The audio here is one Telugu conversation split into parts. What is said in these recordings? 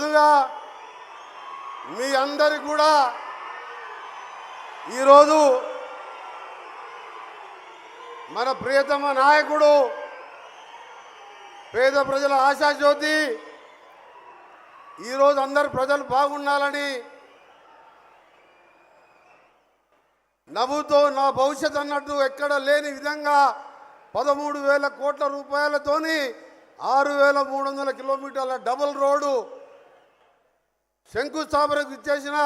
ముందుగా మీ అందరికి కూడా ఈరోజు మన ప్రియతమ నాయకుడు పేద ప్రజల ఆశాజ్యోతి ఈరోజు అందరు ప్రజలు బాగుండాలని నవ్వుతో నా భవిష్యత్ అన్నట్టు ఎక్కడ లేని విధంగా 13,000 కోట్ల రూపాయలతోని 6,300 కిలోమీటర్ల డబుల్ రోడ్డు శంకుస్థాపనకు ఇచ్చేసిన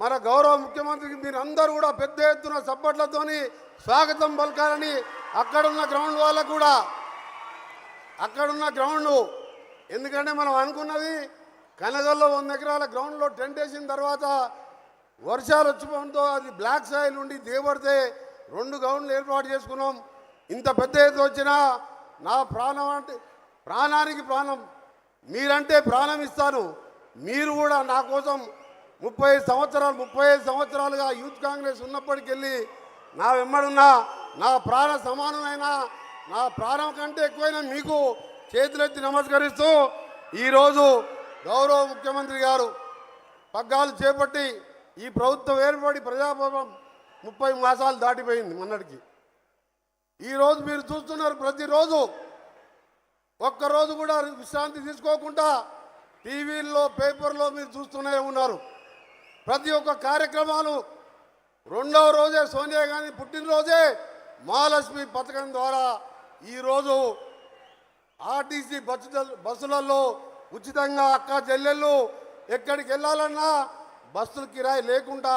మన గౌరవ ముఖ్యమంత్రికి మీరందరూ కూడా పెద్ద ఎత్తున సప్పట్లతోని స్వాగతం పలకాలని అక్కడున్న గ్రౌండ్ వాళ్ళకు కూడా అక్కడున్న గ్రౌండ్ ఎందుకంటే మనం అనుకున్నది కనగల్లో 100 ఎకరాల గ్రౌండ్లో టెంట్ వేసిన తర్వాత వర్షాలు వచ్చిపోవడంతో అది బ్లాక్ సాయిల్ ఉండి దిగబడితే 2 గ్రౌండ్లు ఏర్పాటు చేసుకున్నాం. ఇంత పెద్ద ఎత్తు వచ్చినా నా ప్రాణం అంటే ప్రాణానికి ప్రాణం మీరంటే ప్రాణం ఇస్తాను. మీరు కూడా నా కోసం 35 సంవత్సరాలుగా యూత్ కాంగ్రెస్ ఉన్నప్పటికెళ్ళి నా వెంబడున్న నా ప్రాణ సమానమైన నా ప్రాణం కంటే ఎక్కువైనా మీకు చేతులెత్తి నమస్కరిస్తూ ఈరోజు గౌరవ ముఖ్యమంత్రి గారు పగ్గాలు చేపట్టి ఈ ప్రభుత్వం ఏర్పడి ప్రజాభవనం 30 మాసాలు దాటిపోయింది మొన్నటికి. ఈరోజు మీరు చూస్తున్నారు ప్రతిరోజు ఒక్కరోజు కూడా విశ్రాంతి తీసుకోకుండా టీవీల్లో పేపర్లో మీరు చూస్తూనే ఉన్నారు. ప్రతి ఒక్క కార్యక్రమాలు 2వ రోజే సోనియా గాంధీ పుట్టినరోజే మహాలక్ష్మి పథకం ద్వారా ఈరోజు ఆర్టీసీ బస్సులలో ఉచితంగా అక్క చెల్లెళ్ళు ఎక్కడికి వెళ్ళాలన్నా బస్సుల కిరాయి లేకుండా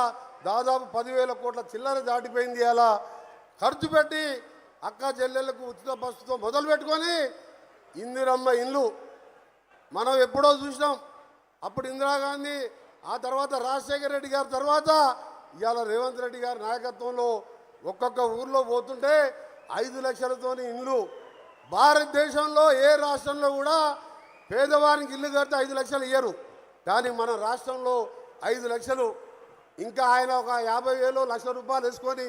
దాదాపు 10,000 కోట్ల చిల్లర దాటిపోయింది. అలా ఖర్చు పెట్టి అక్క చెల్లెళ్ళకు ఉచిత బస్సుతో మొదలు పెట్టుకొని ఇందిరమ్మ ఇల్లు మనం ఎప్పుడో చూసినాం. అప్పుడు ఇందిరాగాంధీ, ఆ తర్వాత రాజశేఖర రెడ్డి గారి తర్వాత ఇవాళ రేవంత్ రెడ్డి గారి నాయకత్వంలో ఒక్కొక్క ఊర్లో పోతుంటే 5 లక్షలతోని ఇల్లు. భారతదేశంలో ఏ రాష్ట్రంలో కూడా పేదవారికి ఇల్లు కడితే 5 లక్షలు ఇయ్యరు, కానీ మన రాష్ట్రంలో 5 లక్షలు. ఇంకా ఆయన ఒక 50,000 లక్ష రూపాయలు వేసుకొని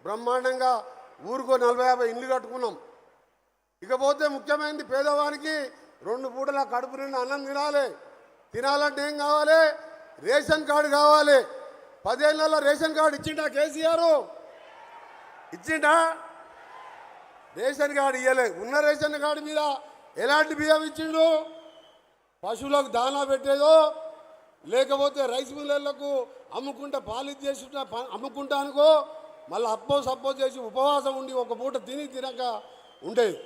బ్రహ్మాండంగా ఊరుకో 40-50 ఇల్లు కట్టుకున్నాం. ఇకపోతే ముఖ్యమైనది పేదవానికి 2 పూటల కడుపు నిండా అన్నం తినాలంటే ఏం కావాలి? రేషన్ కార్డు కావాలి. 10 ఏళ్లలో రేషన్ కార్డు ఇచ్చిండా కేసీఆర్? ఇచ్చిండా? రేషన్ కార్డు ఇవ్వలే. ఉన్న రేషన్ కార్డు మీద ఎలాంటి బియ్యం ఇచ్చిండు? పశువులకు దానా పెట్టేదో లేకపోతే రైస్ మిల్లర్లకు అమ్ముకుంటే పాలు చేసి అమ్ముకుంటా అనుకో, మళ్ళీ సప్పో చేసి ఉపవాసం ఉండి ఒక పూట తినక ఉండేది.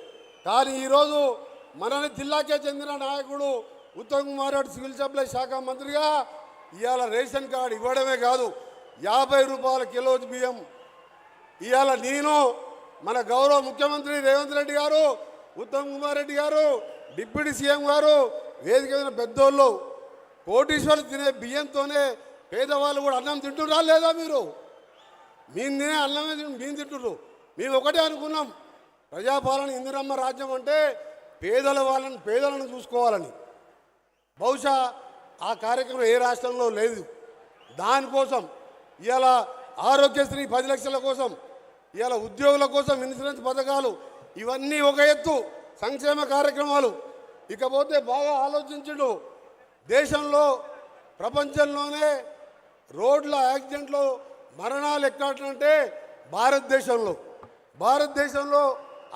కానీ ఈరోజు మనని జిల్లాకే చెందిన నాయకుడు ఉత్తమ్ కుమార్ రెడ్డి సివిల్ సప్లై శాఖ మంత్రిగా ఇవాళ రేషన్ కార్డు ఇవ్వడమే కాదు, 50 రూపాయల కిలో బియ్యం ఇవాళ నేను మన గౌరవ ముఖ్యమంత్రి రేవంత్ రెడ్డి గారు, ఉత్తమ్ కుమార్ రెడ్డి గారు, డిప్యూటీ సీఎం గారు, వేదిక మీద పెద్దోళ్ళు కోటీశ్వరులు తినే బియ్యంతోనే పేదవాళ్ళు కూడా అన్నం తింటున్నారా లేదా? మీరు తినే అన్నమే మేము తింటున్నారు. మేము ఒకటే అనుకున్నాం, ప్రజాపాలన ఇందిరమ్మ రాజ్యం అంటే పేదలను చూసుకోవాలని. బహుశా ఆ కార్యక్రమం ఏ రాష్ట్రంలో లేదు. దానికోసం ఇవాళ ఆరోగ్యశ్రీ 10 లక్షల కోసం, ఇవాళ ఉద్యోగుల కోసం ఇన్సూరెన్స్ పథకాలు, ఇవన్నీ ఒక ఎత్తు సంక్షేమ కార్యక్రమాలు. ఇకపోతే బాగా ఆలోచించుడు, దేశంలో ప్రపంచంలోనే రోడ్ల యాక్సిడెంట్లో మరణాలు ఎక్కడంటే భారతదేశంలో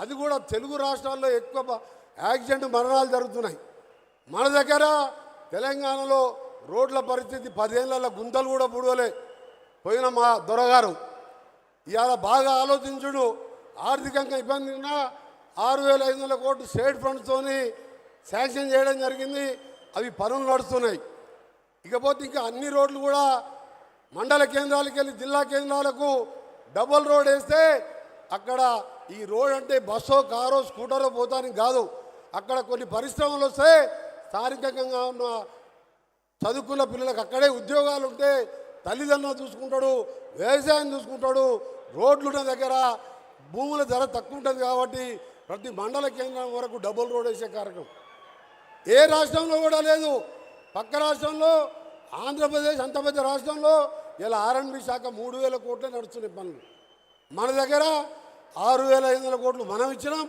అది కూడా తెలుగు రాష్ట్రాల్లో ఎక్కువ యాక్సిడెంట్ మరణాలు జరుగుతున్నాయి. మన దగ్గర తెలంగాణలో రోడ్ల పరిస్థితి 10 ఏళ్లలో గుంతలు కూడా పూడవలే పోయిన మా దొరగారు. ఇవాళ బాగా ఆలోచించుడు, ఆర్థికంగా ఇబ్బంది ఉన్నా 6,500 కోట్లు స్టేట్ ఫండ్స్తోని శాంక్షన్ చేయడం జరిగింది. అవి పనులు నడుస్తున్నాయి. ఇకపోతే ఇంకా అన్ని రోడ్లు కూడా మండల కేంద్రాలకు వెళ్ళి జిల్లా కేంద్రాలకు డబుల్ రోడ్ వేస్తే అక్కడ ఈ రోడ్ అంటే బస్సో కారో స్కూటరో పోతానికి కాదు, అక్కడ కొన్ని పరిశ్రమలు వస్తే స్థానికంగా ఉన్న చదువుకున్న పిల్లలకు అక్కడే ఉద్యోగాలు ఉంటే తల్లిదండ్రులు చూసుకుంటాడు, వ్యవసాయం చూసుకుంటాడు. రోడ్లున్న దగ్గర భూముల ధర తక్కువ ఉంటుంది కాబట్టి ప్రతి మండల కేంద్రం వరకు డబుల్ రోడ్ వేసే కార్యక్రమం ఏ రాష్ట్రంలో కూడా లేదు. పక్క రాష్ట్రంలో ఆంధ్రప్రదేశ్ అంత పెద్ద రాష్ట్రంలో ఇలా R&B శాఖ 3,000 కోట్లే నడుస్తున్నాయి పనులు. మన దగ్గర 6,500 కోట్లు మనం ఇచ్చినాం.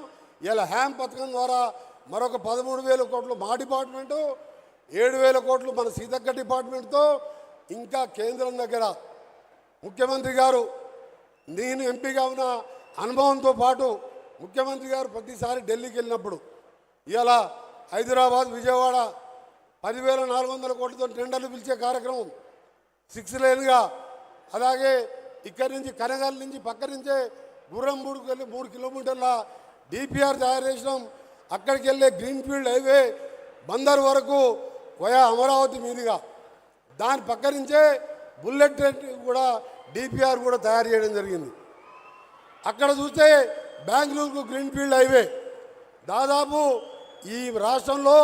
ఇలా హ్యామ్ పథకం ద్వారా మరొక 13,000 కోట్లు మా డిపార్ట్మెంటు, 7,000 కోట్లు మన సీతక్క డిపార్ట్మెంట్తో ఇంకా కేంద్రం దగ్గర ముఖ్యమంత్రి గారు నేను ఎంపీగా ఉన్న అనుభవంతో పాటు ముఖ్యమంత్రి గారు ప్రతిసారి ఢిల్లీకి వెళ్ళినప్పుడు ఇవాళ హైదరాబాద్ విజయవాడ 10,400 కోట్లతో టెండర్లు పిలిచే కార్యక్రమం 6 లేన్గా, అలాగే ఇక్కడి నుంచి కనగల్ నుంచి పక్క నుంచే గుర్రంబూడికి వెళ్ళి 3 కిలోమీటర్ల డిపిఆర్ తయారు చేసినాం. అక్కడికి వెళ్ళే గ్రీన్ఫీల్డ్ హైవే బందర్ వరకు వయా అమరావతి మీదుగా దాని పక్క నుంచే బుల్లెట్ ట్రైన్ కూడా డిపిఆర్ కూడా తయారు చేయడం జరిగింది. అక్కడ చూస్తే బెంగళూరుకు గ్రీన్ఫీల్డ్ హైవే దాదాపు ఈ రాష్ట్రంలో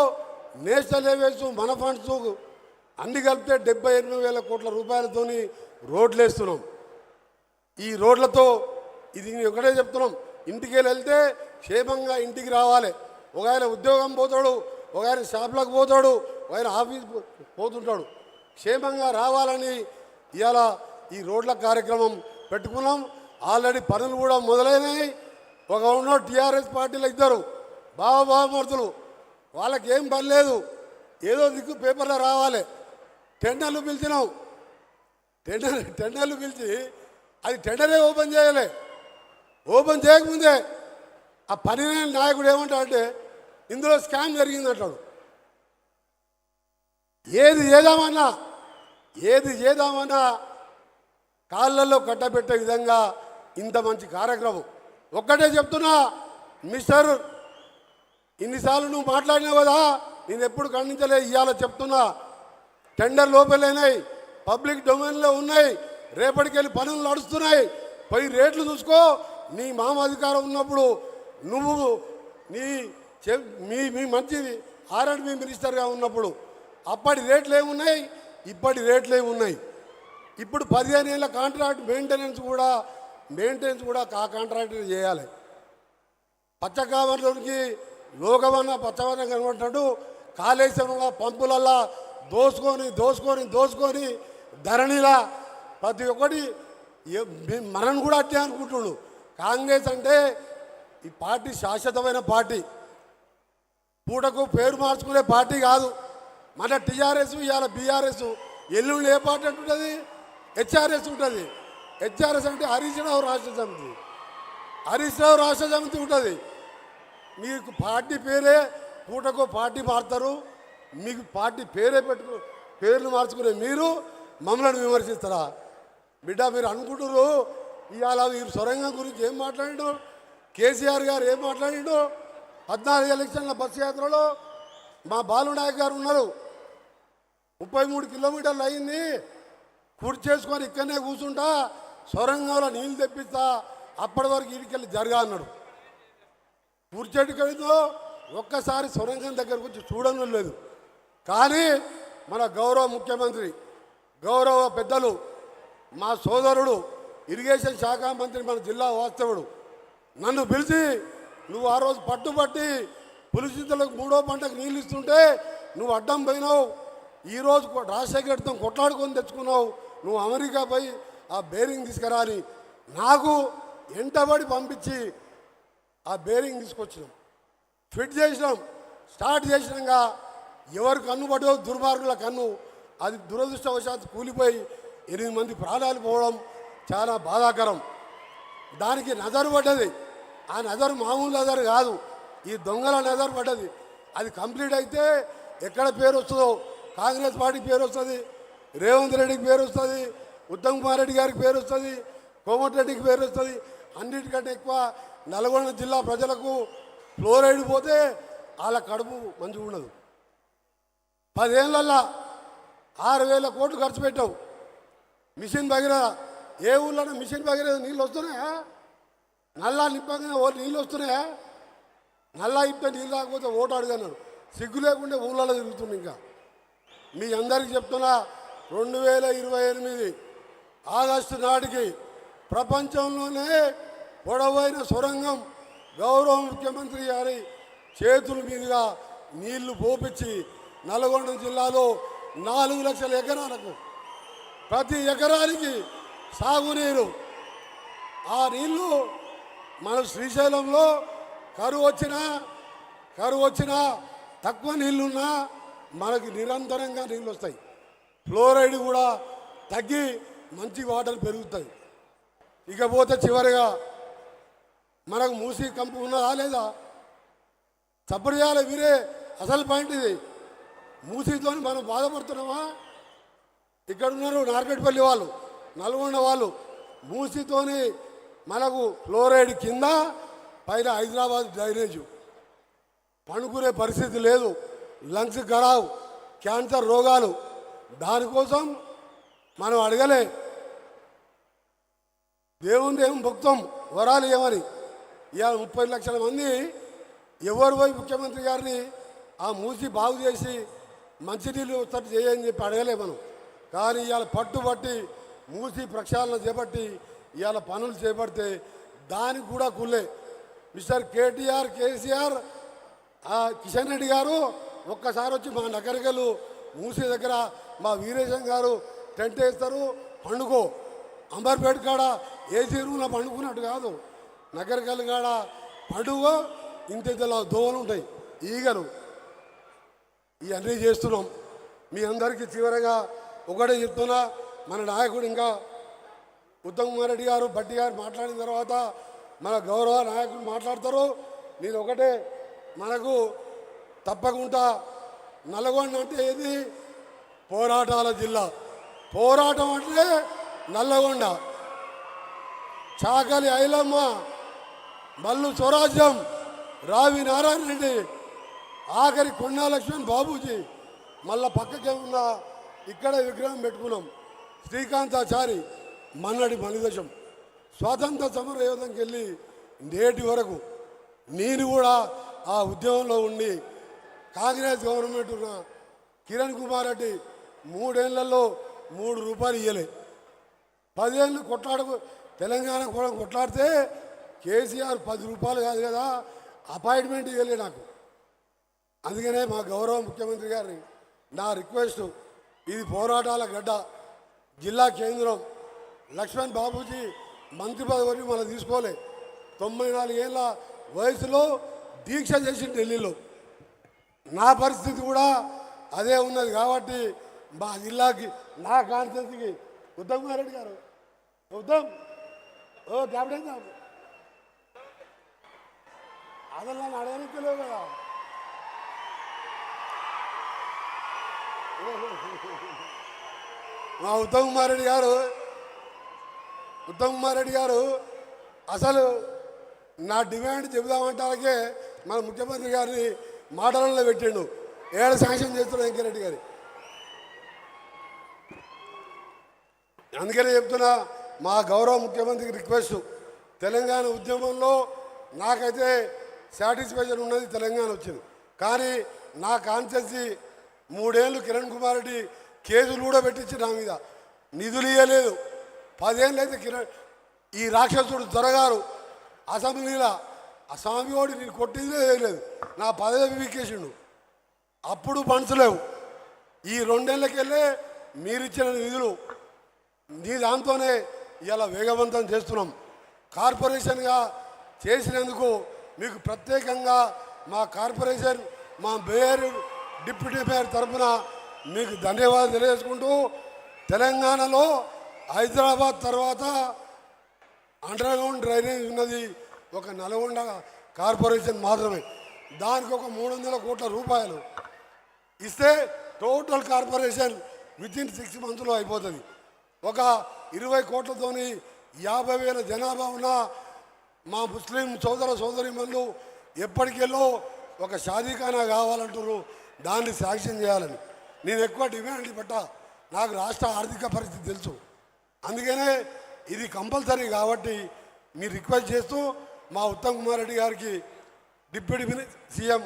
నేషనల్ హైవేస్ మన ఫండ్స్ అన్ని కలిపితే 78,000 కోట్ల రూపాయలతోని రోడ్లు వేస్తున్నాం. ఈ రోడ్లతో ఇది ఒకటే చెప్తున్నాం, ఇంటికి వెళ్తే క్షేమంగా ఇంటికి రావాలి. ఒక ఆయన ఉద్యోగం పోతాడు, ఒక ఆయన షాప్లకు పోతాడు, ఒక ఆయన ఆఫీస్ పోతుంటాడు. క్షేమంగా రావాలని ఇవాళ ఈ రోడ్ల కార్యక్రమం పెట్టుకున్నాం. ఆల్రెడీ పనులు కూడా మొదలైనాయి. ఒక ఉన్న టీఆర్ఎస్ పార్టీలు ఇద్దరు బావమరుదులు, వాళ్ళకి ఏం పని లేదు, ఏదో దిక్కు పేపర్లో రావాలి. టెండర్లు పిలిచినాం, టెండర్లు పిలిచి అది టెండరే ఓపెన్ చేయాలి. ఓపెన్ చేయకముందే ఆ పని నాయకుడు ఏమంటాడంటే ఇందులో స్కామ్ జరిగిందంటాడు. ఏది చేద్దామన్నా కాళ్ళల్లో కట్టబెట్టే విధంగా ఇంత మంచి కార్యక్రమం. ఒక్కటే చెప్తున్నా మిస్టర్, ఇన్నిసార్లు నువ్వు మాట్లాడినావు కదా, నేను ఎప్పుడు ఖండించలే. ఇవాళ చెప్తున్నా, టెండర్ లోపలైనాయి, పబ్లిక్ డొమైన్లో ఉన్నాయి, రేపటికెళ్ళి పనులు నడుస్తున్నాయి. పోయి రేట్లు చూసుకో. నీ మామ అధికారం ఉన్నప్పుడు నువ్వు మీ మంచి ఆర్ఎండ్బి మినిస్టర్గా ఉన్నప్పుడు అప్పటి రేట్లు ఏమున్నాయి, ఇప్పటి రేట్లు ఏమున్నాయి. ఇప్పుడు 15 ఏళ్ళ కాంట్రాక్ట్ మెయింటెనెన్స్ కూడా ఆ కాంట్రాక్టర్ చేయాలి. పచ్చకావర్లోనికి లోకమన్న పచ్చవన్న కనబడ్డాడు. కాళేశ్వరంలో పంపులల్లా దోసుకొని ధరణిలా ప్రతి ఒక్కటి మనం కూడా అట్టే అనుకుంటున్నాడు. కాంగ్రెస్ అంటే ఈ పార్టీ శాశ్వతమైన పార్టీ, పూటకు పేరు మార్చుకునే పార్టీ కాదు. మన టీఆర్ఎస్ ఇవాళ బీఆర్ఎస్, ఎల్లుండి ఏ పార్టీ అంటుంటుంది, హెచ్ఆర్ఎస్ ఉంటుంది. హెచ్ఆర్ఎస్ అంటే హరీష్ రావు రాష్ట్ర సమితి ఉంటుంది. మీకు పార్టీ పేరే పూటకో పార్టీ మారుతారు. మీకు పార్టీ పేర్లు మార్చుకునే మీరు మమ్మల్ని విమర్శిస్తారా? బిడ్డ, మీరు అనుకుంటున్నారు ఇవాళ మీరు సొరంగం గురించి ఏం మాట్లాడిండు, కేసీఆర్ గారు ఏం మాట్లాడిండు. 14 ఎలక్షన్ల బస్సు యాత్రలో మా బాలునాయక్ గారు ఉన్నారు. 33 కిలోమీటర్లు అయింది, చేసుకొని ఇక్కడనే కూర్చుంటా, సొరంగంలో నీళ్ళు తెప్పిస్తా, అప్పటి వరకు ఇడికెళ్ళి జరగా అన్నాడు. కూర్చేటికైందో ఒక్కసారి సొరంగం దగ్గరకు వచ్చి చూడడం లేదు. కానీ మన గౌరవ ముఖ్యమంత్రి, గౌరవ పెద్దలు, మా సోదరుడు ఇరిగేషన్ శాఖ మంత్రి, మన జిల్లా వాస్తవుడు నన్ను పిలిచి, నువ్వు ఆ రోజు పట్టుబట్టి పులిచింతలకు 3వ పంటకు నీళ్ళు ఇస్తుంటే నువ్వు అడ్డం పోయినావు. ఈరోజు రాజశేఖర్తో కొట్లాడుకొని తెచ్చుకున్నావు, నువ్వు అమెరికా పోయి ఆ బేరింగ్ తీసుకురా అని నాకు ఎంటబడి పంపించి ఆ బేరింగ్ తీసుకొచ్చినాం, ఫిట్ చేసినాం, స్టార్ట్ చేసినాక ఎవరు కన్ను పడో దుర్మార్గుల కన్ను, అది దురదృష్టవశాత్తు కూలిపోయి 8 మంది ప్రాణాలు పోవడం చాలా బాధాకరం. దానికి నజరు పడ్డది. ఆ నజరు మామూలు నజరు కాదు, ఈ దొంగల నజరు పడ్డది. అది కంప్లీట్ అయితే ఎక్కడ పేరు వస్తుందో, కాంగ్రెస్ పార్టీ పేరు వస్తుంది, రేవంత్ రెడ్డికి పేరు వస్తుంది, ఉత్తమ్ కుమార్ రెడ్డి గారికి పేరు వస్తుంది, కోమటిరెడ్డికి పేరు వస్తుంది. అన్నిటికంటే ఎక్కువ నల్గొండ జిల్లా ప్రజలకు ఫ్లోరైడ్ పోతే వాళ్ళ కడుపు మంచిగా ఉండదు. 10 ఏళ్ళల్లో 6,000 కోట్లు ఖర్చు పెట్టావు. మిషన్ భగీరథ, ఏ ఊళ్ళో మిషన్ భగీరథ నీళ్ళు వస్తున్నాయా? నల్లా నింపగానే నీళ్ళు వస్తున్నాయా? నల్లా ఇప్పే నీళ్ళు రాకపోతే ఓటు అడిగన్నారు. సిగ్గు లేకుండా ఊళ్ళలో తిరుగుతుంది. ఇంకా మీ అందరికీ చెప్తున్నా, 2028 ఆగస్టు నాటికి ప్రపంచంలోనే పొడవైన సొరంగం గౌరవ ముఖ్యమంత్రి గారి చేతుల మీదుగా నీళ్లు పోపించి నల్గొండ జిల్లాలో 4 లక్షల ఎకరాలకు ప్రతి ఎకరానికి సాగునీరు. ఆ నీళ్లు మన శ్రీశైలంలో కరువు వచ్చినా తక్కువ నీళ్లున్నా మనకి నిరంతరంగా నీళ్ళు వస్తాయి. ఫ్లోరైడ్ కూడా తగ్గి మంచి వాటర్ పెరుగుతాయి. ఇకపోతే చివరిగా మనకు మూసీ కంపు ఉన్నదా లేదా? సపోర్ట్ చేయాలి వీరే. అసలు పాయింట్ ఇది. మూసీతో మనం బాధపడుతున్నామా? ఇక్కడ ఉన్నారు నార్కెట్పల్లి వాళ్ళు, నల్గొండ వాళ్ళు. మూసీతోని మనకు ఫ్లోరైడ్ కింద, పైన హైదరాబాద్ డ్రైనేజు, పనుకునే పరిస్థితి లేదు, లంగ్స్ ఖరాబ్, క్యాన్సర్ రోగాలు. దానికోసం మనం అడగలే, దేవుని ఏం భక్తం వరాలు ఏమని. ఇవాళ 30 లక్షల మంది ఎవరు పోయి ముఖ్యమంత్రి గారిని ఆ మూసి బాగు చేసి మంచినీళ్ళు వచ్చేట్టు చేయని చెప్పి అడగలే మనం. కానీ ఇవాళ పట్టుబట్టి మూసి ప్రక్షాళన చేపట్టి ఇవాళ పనులు చేపడితే దానికి కూడా కుల్లే. మిస్టర్ కేటీఆర్, కేసీఆర్, కిషన్ రెడ్డి గారు ఒక్కసారి వచ్చి మా నగరికలు మూసి దగ్గర మా వీరేశం గారు టెంట్ వేస్తారు, పండుగో. అంబర్పేట కాడ ఏసీ రూమ్లో పండుకున్నట్టు కాదు, నగరికల్ కాడ పండుగ. ఇంత దోవలు ఉంటాయి, ఈగలు. ఇవన్నీ చేస్తున్నాం. మీ అందరికీ చివరగా ఒకటే చెప్తున్నా, మన నాయకుడు ఇంకా ఉత్తమ్ కుమార్ రెడ్డి గారు, భట్టి గారు మాట్లాడిన తర్వాత మన గౌరవ నాయకులు మాట్లాడతారు. నేను ఒకటే, మనకు తప్పకుండా నల్గొండ అంటే ఏది? పోరాటాల జిల్లా. పోరాటం అంటే నల్లగొండ. చాకలి ఐలమ్మ, మల్లు స్వరాజ్యం, రావి నారాయణ రెడ్డి, ఆఖరి కొండా లక్ష్మణ్ బాబూజీ. మళ్ళా పక్కకే ఉన్న ఇక్కడ విగ్రహం పెట్టుకున్నాం శ్రీకాంతాచారి, మన్నడి మణిదశం. స్వాతంత్ర సమర యోధంకి వెళ్ళి నేటి వరకు నేను కూడా ఆ ఉద్యమంలో ఉండి కాంగ్రెస్ గవర్నమెంట్ ఉన్న కిరణ్ కుమార్ రెడ్డి 3 ఏళ్లలో 3 రూపాయలు ఇవ్వలే. 10 ఏళ్ళు తెలంగాణ కూడా కొట్లాడితే కేసీఆర్ 10 రూపాయలు కాదు కదా అపాయింట్మెంట్ ఇవ్వలే నాకు. అందుకనే మా గౌరవ ముఖ్యమంత్రి గారిని నా రిక్వెస్ట్, ఇది పోరాటాల గడ్డ, జిల్లా కేంద్రం. లక్ష్మణ్ బాబూజీ మంత్రి పదవి మనం తీసుకోలే. 94 ఏళ్ళ వయసులో దీక్ష చేసి ఢిల్లీలో. నా పరిస్థితి కూడా అదే ఉన్నది కాబట్టి మా జిల్లాకి, నా కాన్స్టిట్యూన్సీకి ఉత్తమ్ కుమార్ రెడ్డి గారు, ఉత్తమ్ క్యాప్టెన్ సాబ్ అసలు నన్ను అడగనిక్కలేవు కదా. మా ఉత్తమ్ కుమార్ రెడ్డి గారు అసలు నా డిమాండ్ చెబుదామంటాకే మన ముఖ్యమంత్రి గారిని మాటలలో పెట్టిండు. ఏడు శాంక్షన్ చేస్తున్నాడు వెంకరెడ్డి గారి. అందుకనే చెప్తున్నా, మా గౌరవ ముఖ్యమంత్రికి రిక్వెస్ట్, తెలంగాణ ఉద్యమంలో నాకైతే సాటిస్ఫాక్షన్ ఉన్నది, తెలంగాణ వచ్చింది. కానీ నా కాన్స్టిట్యూన్సీ 3 ఏళ్ళు కిరణ్ కుమార్ రెడ్డి కేసులు కూడా పెట్టించి నా మీద నిధులు ఇవ్వలేదు. 10 ఏళ్ళు అయితే ఈ రాక్షసుడు దొరగారు అసెంబ్లీలో ఆ స్వామివాడు నేను కొట్టిందే వేయలేదు, నా పదవి వీకేసిండు. అప్పుడు ఫండ్స్ లేవు. ఈ 2 ఏళ్ళకెళ్ళే మీరిచ్చిన నిధులు నీ దాంతోనే ఇలా వేగవంతం చేస్తున్నాం. కార్పొరేషన్గా చేసినందుకు మీకు ప్రత్యేకంగా మా కార్పొరేషన్, మా మేయర్, డిప్యూటీ మేయర్ తరఫున మీకు ధన్యవాదాలు తెలియజేసుకుంటూ, తెలంగాణలో హైదరాబాద్ తర్వాత అండర్గ్రౌండ్ డ్రైనేజ్ ఉన్నది ఒక నల్గొండ కార్పొరేషన్ మాత్రమే. దానికి ఒక 300 కోట్ల రూపాయలు ఇస్తే టోటల్ కార్పొరేషన్ వితిన్ 6 మంత్స్లో అయిపోతుంది. ఒక 20 కోట్లతోని 50,000 జనాభా ఉన్న మా ముస్లిం సోదరీమణులు ఎప్పటికెళ్ళో ఒక షాదీఖానా కావాలంటారు, దాన్ని శాంక్షన్ చేయాలని. నేను ఎక్కువ డిమాండ్ పెట్టా, నాకు రాష్ట్ర ఆర్థిక పరిస్థితి తెలుసు. అందుకనే ఇది కంపల్సరీ కాబట్టి మీరు రిక్వెస్ట్ చేస్తూ మా ఉత్తమ్ కుమార్ రెడ్డి గారికి, డిప్యూటీ సీఎం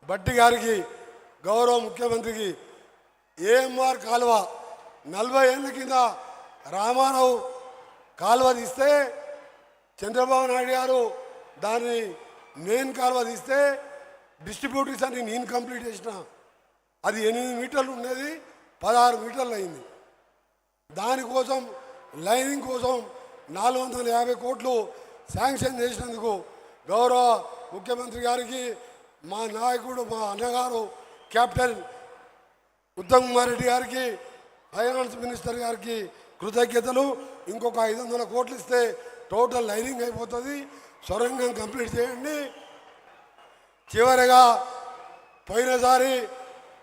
భట్టి గారికి, గౌరవ ముఖ్యమంత్రికి ఏఎంఆర్ కాలువ 40 ఏళ్ళ కింద రామారావు కాలువ తీస్తే చంద్రబాబు నాయుడు గారు దాన్ని మెయిన్ కాలువ తీస్తే డిస్ట్రిబ్యూటర్స్ అని నేను కంప్లీట్ చేసిన. అది 8 మీటర్లు ఉండేది, 16 మీటర్లు అయింది. దానికోసం లైనింగ్ కోసం 450 కోట్లు శాంక్షన్ చేసినందుకు గౌరవ ముఖ్యమంత్రి గారికి, మా నాయకుడు, మా అన్నగారు కెప్టెన్ ఉత్తమ్ కుమార్ రెడ్డి గారికి, ఫైనాన్స్ మినిస్టర్ గారికి కృతజ్ఞతలు. ఇంకొక 500 కోట్లు ఇస్తే టోటల్ లైనింగ్ అయిపోతుంది. సొరంగం కంప్లీట్ చేయండి. చివరిగా పోయినసారి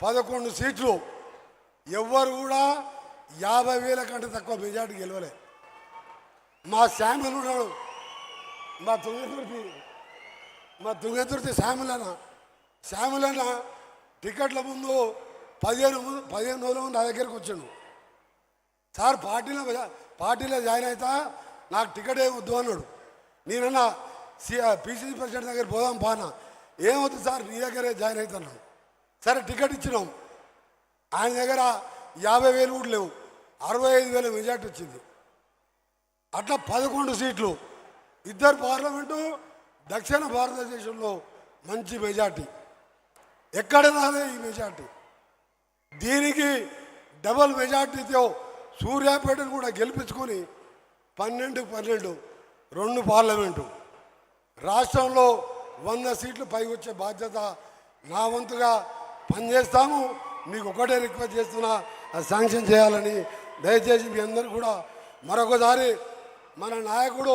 11 సీట్లు ఎవ్వరు కూడా 50,000 కంటే తక్కువ మెజార్టీ గెలవలే. మా శామ్యుల్ ఉన్నాడు, మా తుంగతుర్తి శామ్యుల్ అన్న టికెట్ల ముందు 15 రోజుల ముందు నా దగ్గరికి వచ్చాడు. సార్ పార్టీలో జాయిన్ అవుతా, నాకు టికెట్ ఏమి వద్దు అన్నాడు. నేనన్నా పిసిసి ప్రెసిడెంట్ దగ్గర పోదాం పానా, ఏమొద్దు సార్ నీ దగ్గరే జాయిన్ అవుతున్నాను. సరే టికెట్ ఇచ్చినాం. ఆయన దగ్గర 50,000 కూడా లేవు, 65,000 మెజార్టీ వచ్చింది. అట్లా 11 సీట్లు, 2 పార్లమెంటు, దక్షిణ భారతదేశంలో మంచి మెజార్టీ, ఎక్కడ రాలే ఈ మెజార్టీ. దీనికి డబల్ మెజార్టీతో సూర్యాపేటను కూడా గెలిపించుకొని 12 2 పార్లమెంటు, రాష్ట్రంలో 100 సీట్లు పైకి వచ్చే బాధ్యత నా వంతుగా పనిచేస్తాము. మీకు ఒకటే రిక్వెస్ట్ చేస్తున్నా, అది శాంక్షన్ చేయాలని. దయచేసి మీ అందరూ కూడా మరొకసారి మన నాయకుడు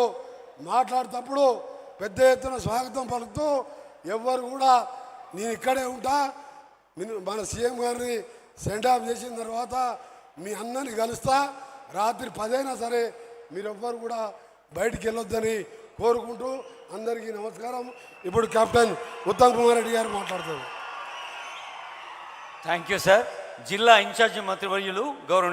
మాట్లాడేటప్పుడు పెద్ద ఎత్తున స్వాగతం పలుకుతూ, ఎవ్వరు కూడా నేను ఇక్కడే ఉంటా, మన సీఎం గారిని సెండ్ ఆఫ్ చేసిన తర్వాత మీ అందరిని కలుస్తా, రాత్రి 10 అయినా సరే మీరెవ్వరు కూడా బయటికి వెళ్ళొద్దని కోరుకుంటూ అందరికీ నమస్కారం. ఇప్పుడు కెప్టెన్ ఉత్తమ్ కుమార్ రెడ్డి గారు మాట్లాడతారు. Thank you sir. జిల్లా ఇన్ఛార్జి మంత్రివర్యులు గౌరవ